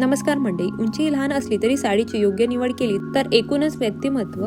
नमस्कार मंडळी, उंची लहान असली तरी साडीची योग्य निवड केली तर एकूणच व्यक्तिमत्व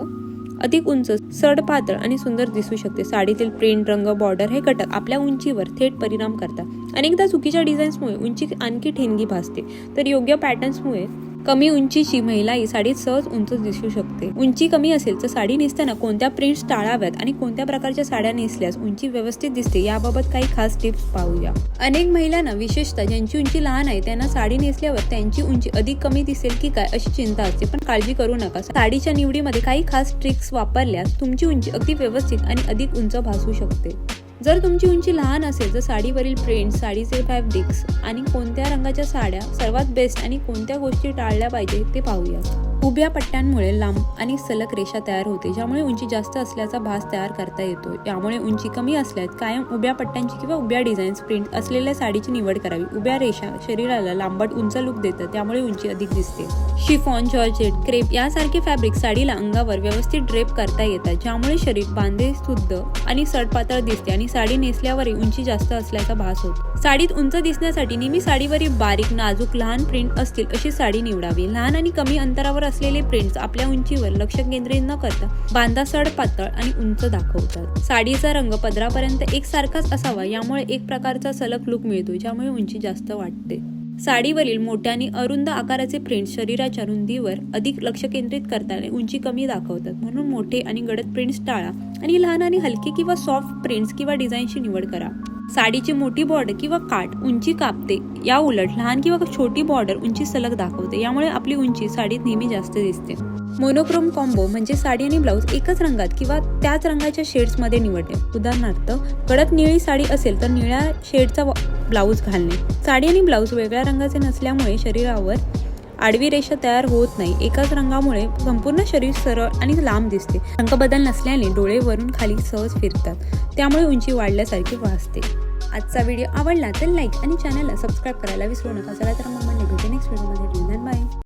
अधिक उंच, सडपातळ आणि सुंदर दिसू शकते। साडीतील प्रिंट, रंग, बॉर्डर हे घटक आपल्या उंचीवर थेट परिणाम करतात। अनेकदा चुकीच्या डिझाईन्समुळे उंची आणखी ठिणगी भासते, तर योग्य पॅटर्न्समुळे कमी उंचीची महिलाही साडीत सहज उंच दिसू शकते। उंची कमी असेल तर साडी नेसताना कोणत्या प्रिंट्स टाळाव्यात आणि कोणत्या प्रकारच्या साड्या नेसल्यास उंची व्यवस्थित दिसते याबाबत काही खास टिप्स पाहूया। अनेक महिलांना, विशेषतः ज्यांची उंची लहान आहे, त्यांना साडी नेसल्यावर त्यांची उंची अधिक कमी दिसेल की काय अशी चिंता असते, पण काळजी करू नका। साडीच्या निवडीमध्ये काही खास ट्रिक्स वापरल्यास तुमची उंची अगदी व्यवस्थित आणि अधिक उंच भासू शकते। जर तुमची उंची लहान असेल तर साडीवरील प्रिंट, साडीचे फॅब्रिक्स आणि कोणत्या रंगाच्या साड्या सर्वात बेस्ट आणि कोणत्या गोष्टी टाळल्या पाहिजे ते पाहूया। उभ्या पट्ट्यांमुळे लांब आणि सलग रेषा तयार होते, ज्यामुळे उंची जास्त असल्याचा भास तयार करता येतो। यामुळे उंची कमी असल्यास कायम उभ्या पट्ट्यांची किंवा उभ्या डिझाईन्स प्रिंट असलेल्या साडीची निवड करावी। उभ्या रेषा शरीराला लांबट उंच लुक देतात, त्यामुळे उंची अधिक दिसते। शिफॉन, जॉर्जेट, क्रेप यासारखे फॅब्रिक साडीला अंगावर व्यवस्थित ड्रेप करता येतात, ज्यामुळे शरीर बांधेसुद्ध आणि सडपातळ दिसते आणि साडी नेसल्यावरही उंची जास्त असल्याचा भास होतो। साडीत उंच दिसण्यासाठी नेहमी साडीवरील बारीक, नाजूक, लहान प्रिंट असतील अशी साडी निवडावी। लहान आणि कमी अंतरावर असलेले प्रिंट्स आपल्या उंचीवर लक्ष केंद्रित न करता बांधा सडपातळ आणि उंच दाखवतात। साडीचा रंग पदरापर्यंत एकसारखाच असावा, यामुळे एक प्रकारचा सलग लुक मिळतो, ज्यामुळे उंची जास्त वाटते। साडीवरील मोठ्या आणि अरुंद आकाराचे प्रिंट्स शरीराच्या रुंदीवर अधिक लक्ष केंद्रित करताना उंची कमी दाखवतात, म्हणून मोठे आणि गडद प्रिंट्स टाळा आणि लहान आणि हलके किंवा सॉफ्ट प्रिंट्स किंवा डिझाईनची निवड करा। साडीची मोठी बॉर्डर किंवा काठ उंची कापते, या उलट लहान किंवा छोटी बॉर्डर उंची सलग दाखवते, यामुळे आपली उंची साडीत नेहमी जास्त दिसते। मोनोक्रोम कॉम्बो म्हणजे साडी आणि ब्लाउज एकच रंगात किंवा त्याच रंगाच्या शेड्स मध्ये निवडणे। उदाहरणार्थ, गडद निळी साडी असेल तर निळ्या शेडचा ब्लाउज घालणे। साडी आणि ब्लाउज वेगळ्या रंगाचे नसल्यामुळे शरीरावर आडवी रेषा तयार होत नाही। एकाच रंगामुळे संपूर्ण शरीर सरळ आणि लांब दिसते। रंग बदल नसल्याने डोळे वरून खाली सहज फिरतात, त्यामुळे उंची वाढल्यासारखी भासते। आजचा व्हिडिओ आवडला तर लाईक आणि चॅनलला सबस्क्राईब करायला विसरू नका। चला तर मग भेटू नेक्स्ट व्हिडिओमध्ये। बाय।